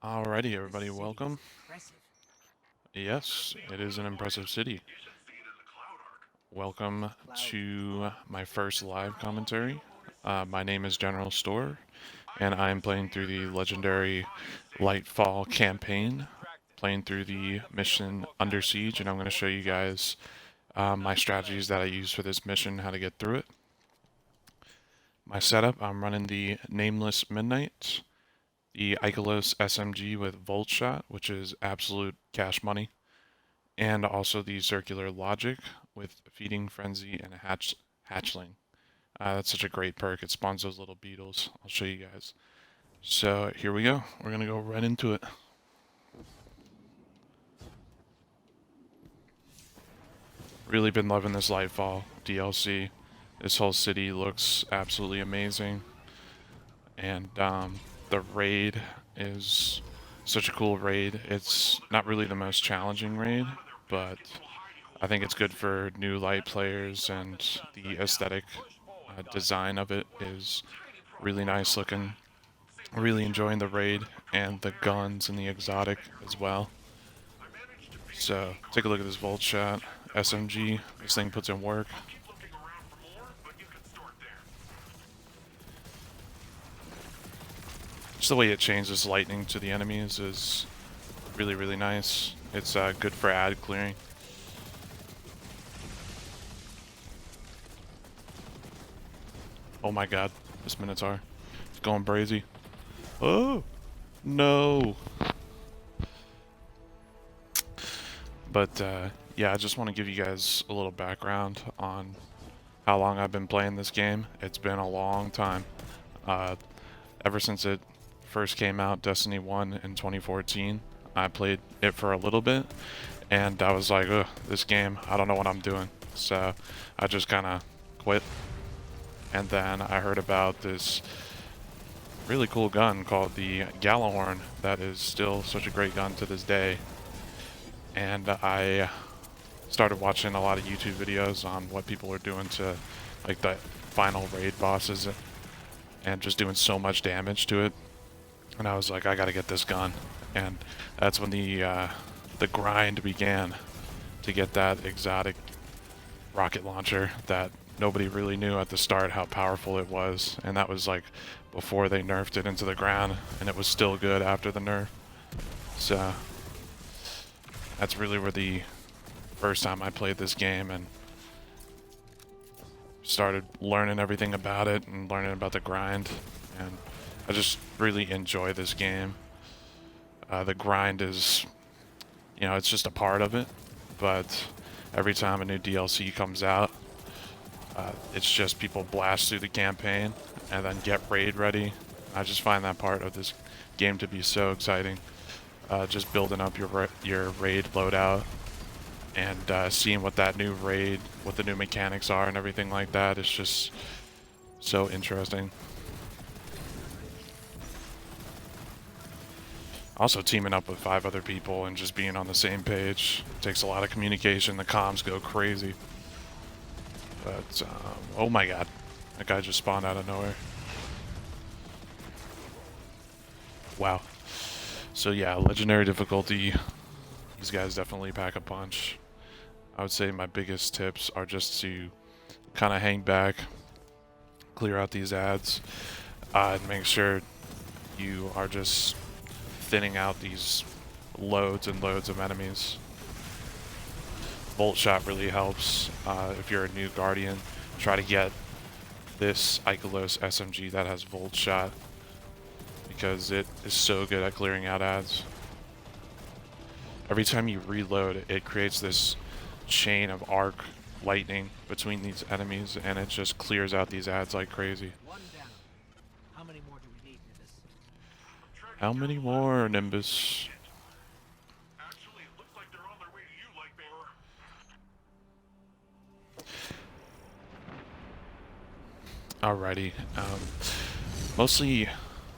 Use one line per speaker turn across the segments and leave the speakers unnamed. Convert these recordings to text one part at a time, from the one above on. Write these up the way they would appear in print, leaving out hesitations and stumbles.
Alrighty, everybody, welcome. Yes, it is an impressive city. Welcome to my first live commentary. My name is General Store, and I am playing through the legendary Lightfall campaign, playing through the mission Under Siege, and I'm going to show you guys my strategies that I use for this mission, how to get through it. My setup, I'm running the Nameless Midnight, the Ikelos SMG with Volt Shot, which is absolute cash money, and also the Circular Logic with Feeding Frenzy and a Hatchling. That's such a great perk. It spawns those little beetles. I'll show you guys. So here we go. We're going to go right into it. Really been loving this Lightfall DLC. This whole city looks absolutely amazing. And the raid is such a cool raid. It's not really the most challenging raid, but I think it's good for new light players, and the aesthetic design of it is really nice looking. Really enjoying the raid and the guns and the exotic as well. So take a look at this Volt Shot SMG. This thing puts in work. Just the way it changes lightning to the enemies is really nice. It's good for ad clearing. Oh my god, this Minotaur. It's going brazy. Oh! No! But, yeah, I just want to give you guys a little background on how long I've been playing this game. It's been a long time. Ever since it first came out, Destiny 1 in 2014, I played it for a little bit, and I was like, ugh, this game, I don't know what I'm doing. So I just kind of quit. And then I heard about this really cool gun called the Gallahorn that is still such a great gun to this day. And I started watching a lot of YouTube videos on what people were doing to like the final raid bosses and just doing so much damage to it. And I was like, I gotta get this gun. And that's when the grind began to get that exotic rocket launcher that nobody really knew at the start how powerful it was. And that was like before they nerfed it into the ground, and it was still good after the nerf. So that's really where the first time I played this game and started learning everything about it and learning about the grind, and I just really enjoy this game. The grind is, you know, it's just a part of it, but every time a new DLC comes out, it's just people blast through the campaign and then get raid ready. I just find that part of this game to be so exciting. Just building up your raid loadout and seeing what that new raid, what the new mechanics are and everything like that is just so interesting. Also teaming up with 5 other people and just being on the same page takes a lot of communication. The comms go crazy. But, oh my god. That guy just spawned out of nowhere. Wow. So yeah, legendary difficulty. These guys definitely pack a punch. I would say my biggest tips are just to kind of hang back, clear out these ads, and make sure you are just thinning out these loads and loads of enemies. Volt Shot really helps. If you're a new Guardian, try to get this Ikelos SMG that has Volt Shot, because it is so good at clearing out ads. Every time you reload, it creates this chain of arc lightning between these enemies, and it just clears out these ads like crazy.
One down. How many more do we need, Nimbus?
How many more, Nimbus?
Actually, it looks like they're on their way to you, Lightbearer.
Alrighty. Mostly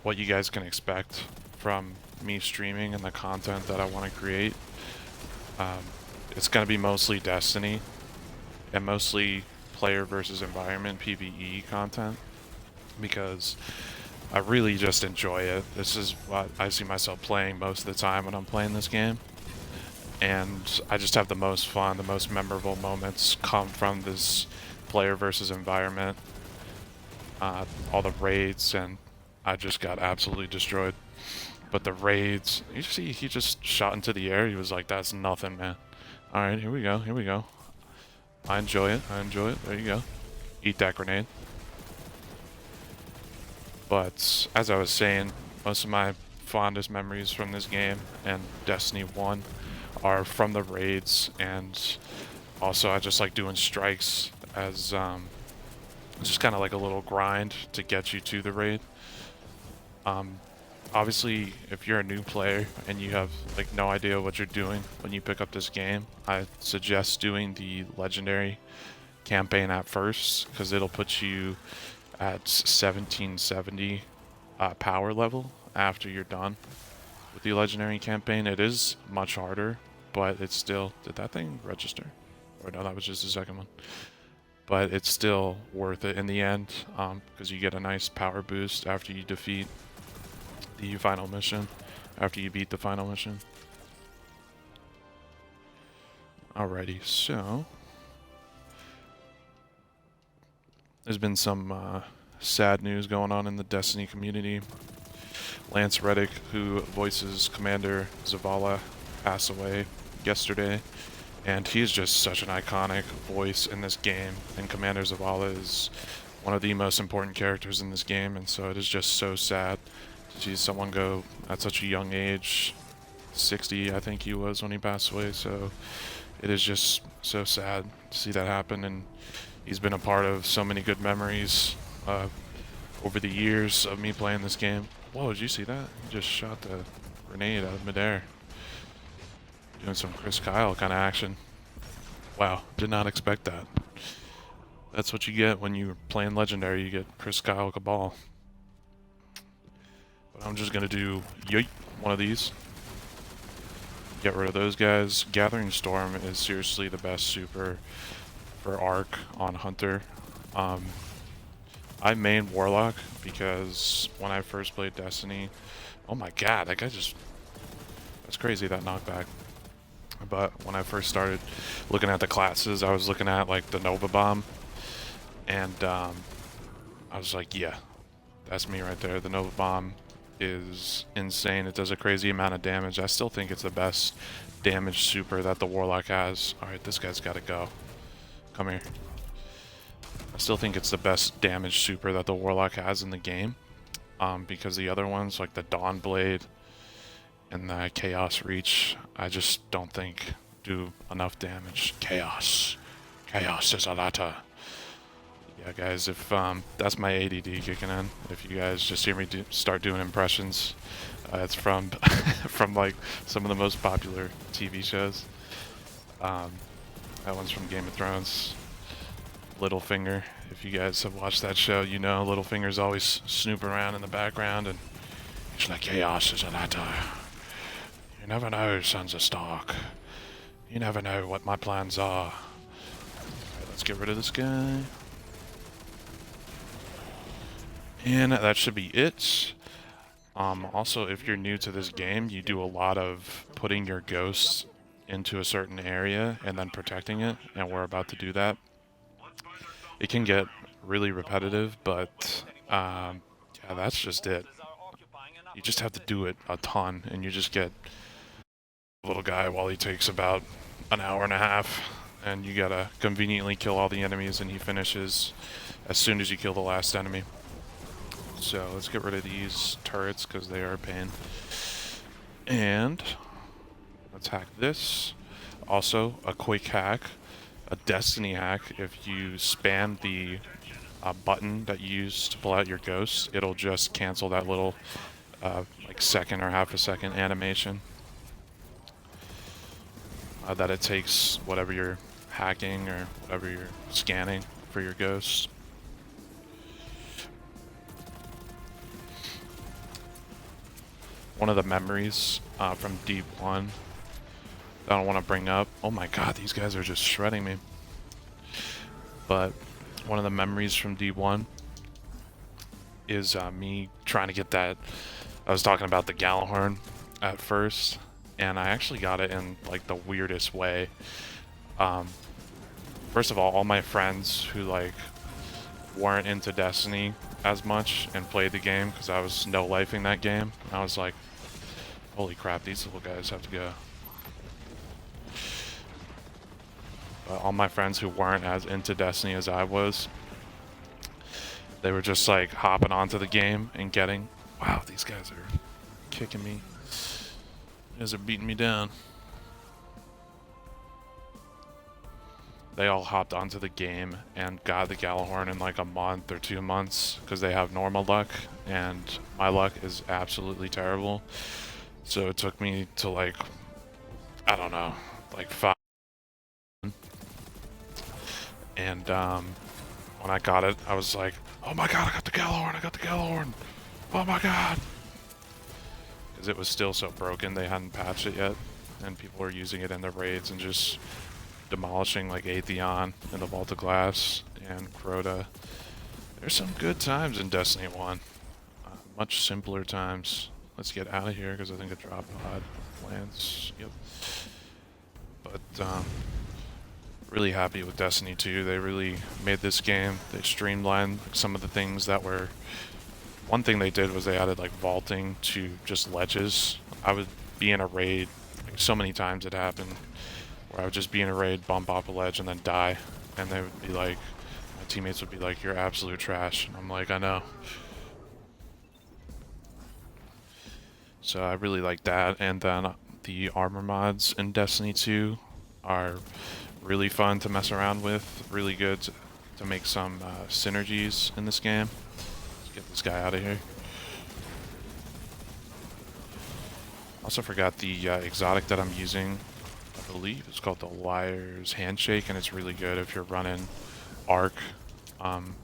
what you guys can expect from me streaming and the content that I want to create. It's going to be mostly Destiny and mostly player versus environment PvE content, because I really just enjoy it. This is what I see myself playing most of the time when I'm playing this game. And I just have the most fun, the most memorable moments come from this player versus environment. All the raids, and I just got absolutely destroyed. But the raids, you see, he just shot into the air. He was like, that's nothing, man. Alright, here we go, here we go. I enjoy it, I enjoy it. There you go. Eat that grenade. But as I was saying, most of my fondest memories from this game and Destiny 1 are from the raids, and also I just like doing strikes as just kind of like a little grind to get you to the raid. Obviously, if you're a new player and you have like no idea what you're doing when you pick up this game, I suggest doing the legendary campaign at first, because it'll put you at 1770 power level after you're done with the legendary campaign. It is much harder, but it's still... Did that thing register? Or no, that was just the second one. But it's still worth it in the end, because you get a nice power boost after you defeat the final mission, after you beat the final mission. Alrighty, so there's been some sad news going on in the Destiny community. Lance Reddick, who voices Commander Zavala, passed away yesterday, and he's just such an iconic voice in this game, and Commander Zavala is one of the most important characters in this game, and so it is just so sad to see someone go at such a young age. 60, I think he was when he passed away, so it is just so sad to see that happen, and he's been a part of so many good memories over the years of me playing this game. Whoa, did you see that? He just shot the grenade out of midair. Doing some Chris Kyle kind of action. Wow, did not expect that. That's what you get when you're playing Legendary, you get Chris Kyle Cabal. But I'm just gonna do yeet, one of these. Get rid of those guys. Gathering Storm is seriously the best super for Arc on Hunter. I main Warlock because when I first played Destiny... Oh my god, that guy just... That's crazy, that knockback. But when I first started looking at the classes, I was looking at like the Nova Bomb, and I was like, yeah, that's me right there. The Nova Bomb is insane. It does a crazy amount of damage. I still think it's the best damage super that the Warlock has. Alright, this guy's gotta go. Come here. I still think it's the best damage super that the Warlock has in the game, because the other ones, like the Dawn Blade and the Chaos Reach, I just don't think do enough damage. Chaos. Chaos is a latter. Yeah, guys, if that's my ADD kicking in. If you guys just hear me start doing impressions, it's from from like some of the most popular TV shows. That one's from Game of Thrones. Littlefinger. If you guys have watched that show, you know Littlefinger's always snooping around in the background, and he's like, chaos is a ladder. You never know, Sons of Stark. You never know what my plans are. Alright, let's get rid of this guy. And that should be it. Also, if you're new to this game, you do a lot of putting your ghosts into a certain area and then protecting it, and we're about to do that. It can get really repetitive, but yeah, that's just it. You just have to do it a ton, and you just get a little guy while he takes about an hour and a half, and you gotta conveniently kill all the enemies, and he finishes as soon as you kill the last enemy. So let's get rid of these turrets because they are a pain. And let's hack this. Also, a quick hack, a Destiny hack. If you spam the button that you use to pull out your ghosts, it'll just cancel that little like second or half a second animation that it takes whatever you're hacking or whatever you're scanning for your ghosts. One of the memories from Deep 1 that I don't want to bring up. Oh my god, these guys are just shredding me. But one of the memories from D1 is me trying to get that. I was talking about the Gallahorn at first, and I actually got it in like the weirdest way. First of all my friends who like weren't into Destiny as much and played the game because I was no-lifing that game. I was like, holy crap, these little guys have to go. But all my friends who weren't as into Destiny as I was, they were just like hopping onto the game and getting, wow, these guys are kicking me. You guys are beating me down. They all hopped onto the game and got the Gallahorn in like a month or 2 months because they have normal luck, and my luck is absolutely terrible. So it took me to like, I don't know, like 5. And when I got it, I was like, oh my god, I got the Gallahorn, I got the Gallahorn. Oh my god. Because it was still so broken, they hadn't patched it yet. And people were using it in their raids and just demolishing like Atheon and the Vault of Glass and Crota. There's some good times in Destiny 1. Much simpler times. Let's get out of here because I think a drop pod lands. Yep. But really happy with Destiny 2. They really made this game. They streamlined some of the things that were... One thing they did was they added like vaulting to just ledges. I would be in a raid, like so many times it happened, where I would just be in a raid, bump off a ledge, and then die. And they would be like, my teammates would be like, you're absolute trash. And I'm like, I know. So I really like that. And then the armor mods in Destiny 2 are really fun to mess around with. Really good to make some synergies in this game. Let's get this guy out of here. Also forgot the exotic that I'm using. I believe it's called the Liar's Handshake, and it's really good if you're running arc.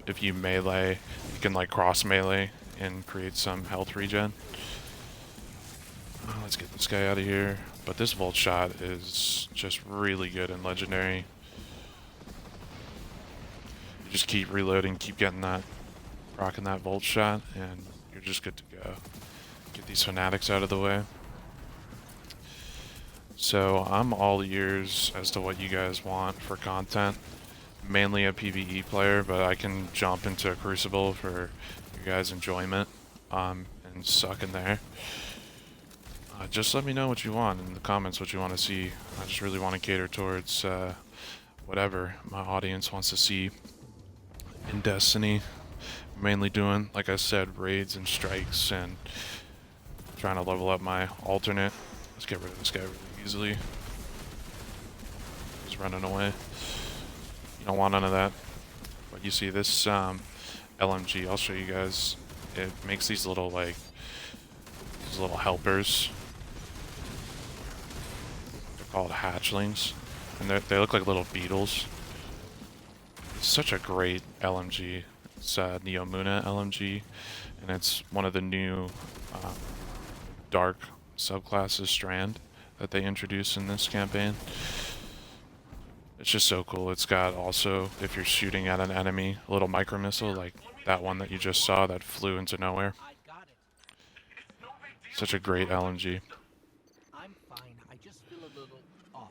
If you melee, you can like cross melee and create some health regen. Let's get this guy out of here. But this Volt Shot is just really good in Legendary. You just keep reloading, keep getting that, rocking that Volt Shot, and you're just good to go. Get these Fanatics out of the way. So I'm all ears as to what you guys want for content. Mainly a PvE player, but I can jump into a Crucible for your guys' enjoyment and suck in there. Just let me know what you want in the comments, what you want to see. I just really want to cater towards whatever my audience wants to see in Destiny. Mainly doing, like I said, raids and strikes and trying to level up my alternate. Let's get rid of this guy really easily. He's running away. You don't want none of that. But you see this LMG, I'll show you guys. It makes these little like helpers. They're called hatchlings, and they look like little beetles. It's such a great LMG. It's Neomuna LMG, and it's one of the new dark subclasses Strand that they introduced in this campaign. It's just so cool. It's got also, if you're shooting at an enemy, a little micro missile like that one that you just saw that flew into nowhere. Such a great LMG.
I'm fine. I just feel a little off.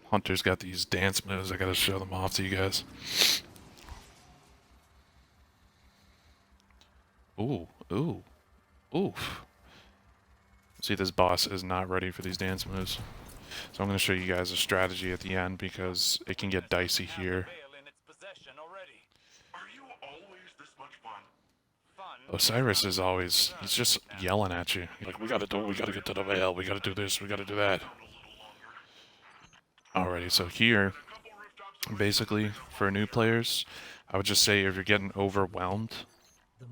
Hunter's got these dance moves. I gotta show them off to you guys. Ooh, ooh, oof. See, this boss is not ready for these dance moves. So I'm gonna show you guys a strategy at the end because it can get dicey here.
Are you always this much fun?
Osiris is always, he's just yelling at you. Like, we gotta get to the veil, we gotta do this, we gotta do that. Alrighty, so here, basically, for new players, I would just say if you're getting overwhelmed,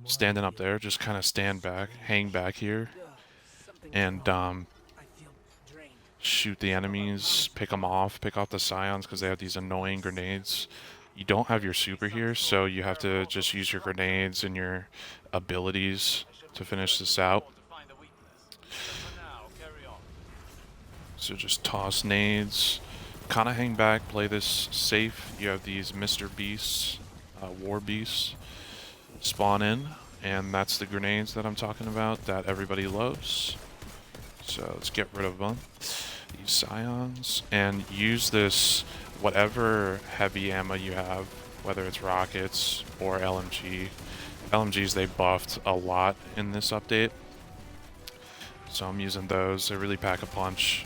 standing up there, just kind of stand back, hang back here, and shoot the enemies, pick them off, pick off the Scions because they have these annoying grenades. You don't have your super here, so you have to just use your grenades and your abilities to finish this out. So just toss nades, kind of hang back, play this safe. You have these Mr. Beasts, War Beasts, spawn in, And that's the grenades that I'm talking about that everybody loves. So let's get rid of them. Use scions and use this whatever heavy ammo you have, whether it's rockets or LMG. LMGs they buffed a lot in this update, so I'm using those. They really pack a punch.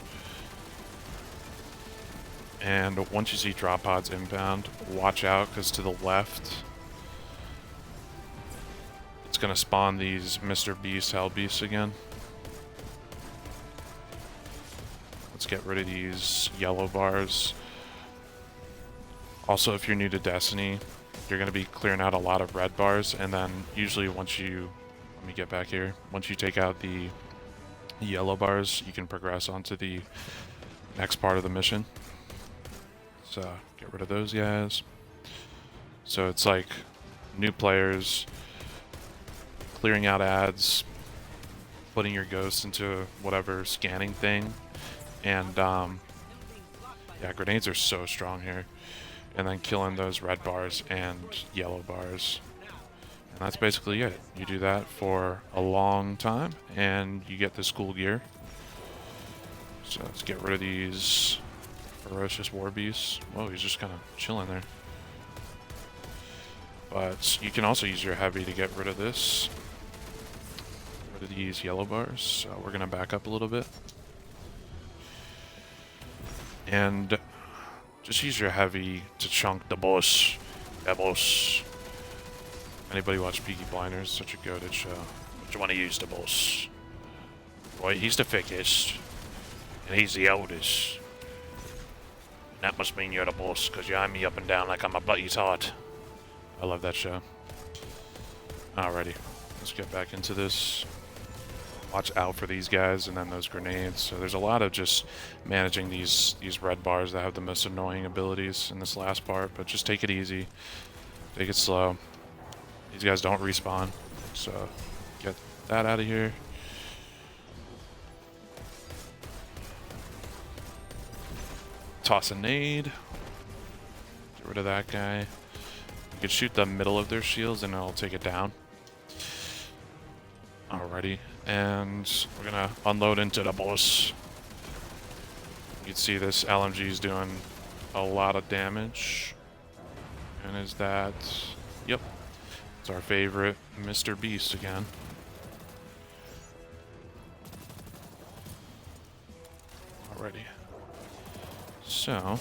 And once you see drop pods inbound, watch out, because to the left it's gonna spawn these Mr. Beast Hell Beasts again. Let's get rid of these yellow bars. Also, if you're new to Destiny, you're going to be clearing out a lot of red bars, and then usually once you, let me get back here, once you take out the yellow bars, you can progress onto the next part of the mission. So get rid of those guys. So it's like new players, clearing out ads, putting your ghost into whatever scanning thing, and yeah, grenades are so strong here. And then killing those red bars and yellow bars. And that's basically it. You do that for a long time and you get this cool gear. So let's get rid of these ferocious war beasts. Whoa, he's just kind of chilling there. But you can also use your heavy to get rid of this. Get rid of these yellow bars. So we're going to back up a little bit. And just use your heavy to chunk the boss. The boss. Anybody watch Peaky Blinders? Such a goated show. What do you want to use the boss? Right, he's the thickest. And he's the oldest. That must mean you're the boss, because you eye me up and down like I'm a bloody tart. I love that show. Alrighty. Let's get back into this. Watch out for these guys and then those grenades. So there's a lot of just managing these red bars that have the most annoying abilities in this last part, but just take it easy. Take it slow. These guys don't respawn. So get that out of here. Toss a nade. Get rid of that guy. You can shoot the middle of their shields and it'll take it down. Alrighty, and we're gonna unload into the boss. You can see this LMG is doing a lot of damage. And is that... Yep, it's our favorite Mr. Beast again. Alrighty. So,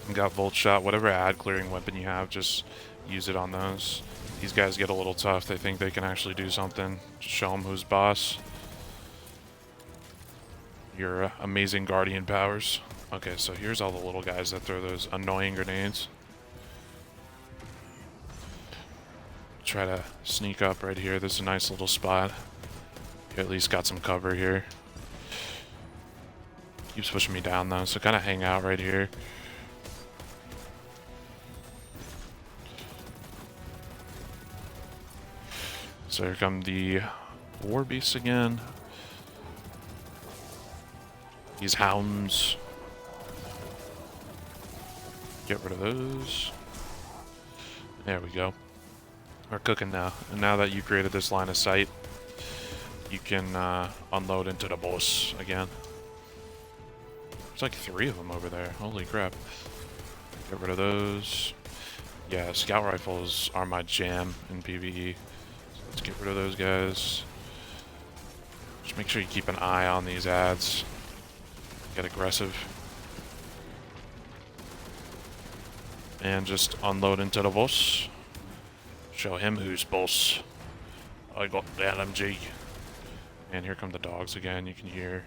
we got Volt Shot, whatever ad clearing weapon you have, just use it on those. These guys get a little tough. They think they can actually do something. Just show them who's boss. Your amazing guardian powers. Okay, so here's all the little guys that throw those annoying grenades. Try to sneak up right here. This is a nice little spot. You at least got some cover here. Keeps pushing me down though, so kind of hang out right here. So here come the war beasts again. These hounds. Get rid of those. There we go. We're cooking now. And now that you created this line of sight, you can unload into the boss again. There's like 3 of them over there. Holy crap. Get rid of those. Yeah, scout rifles are my jam in PvE. Let's get rid of those guys. Just make sure you keep an eye on these ads. Get aggressive. And just unload into the boss. Show him who's boss. I got the LMG. And here come the dogs again, you can hear.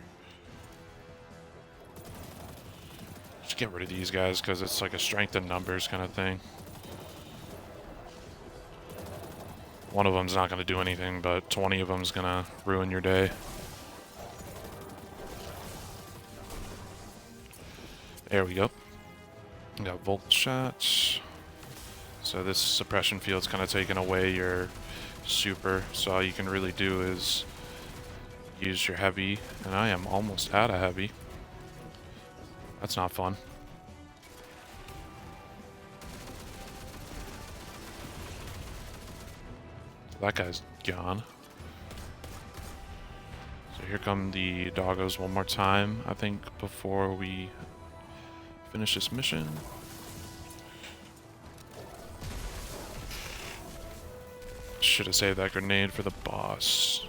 Just get rid of these guys because it's like a strength in numbers kind of thing. One of them's not going to do anything, but 20 of them's going to ruin your day. There we go. We got Volt Shots. So this suppression field's kind of taking away your super. So all you can really do is use your heavy. And I am almost out of heavy. That's not fun. that guy's gone. So here come the doggos one more time, I think, before we finish this mission. Should have saved that grenade for the boss.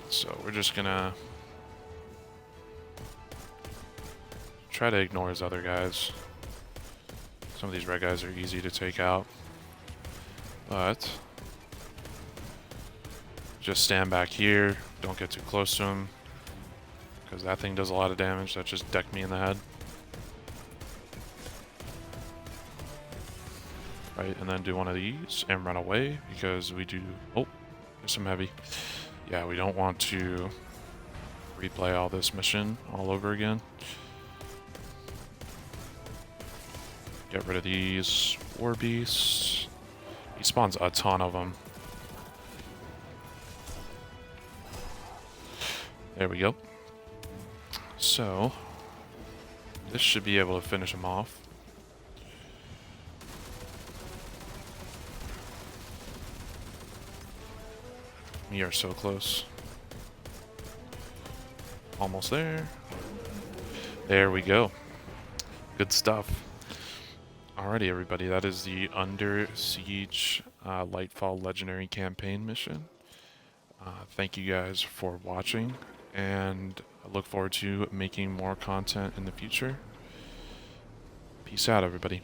So we're just gonna try to ignore his other guys. Some of these red guys are easy to take out. But just stand back here, don't get too close to him, because that thing does a lot of damage. That just decked me in the head. Right, and then do one of these and run away, because we do... Oh, there's some heavy. Yeah, we don't want to replay all this mission all over again. Get rid of these war beasts. He spawns a ton of them. There we go. So, this should be able to finish him off. We are so close. Almost there. There we go. Good stuff. Alrighty, everybody. That is the Under Siege Lightfall Legendary Campaign mission. Thank you guys for watching, and I look forward to making more content in the future. Peace out, everybody.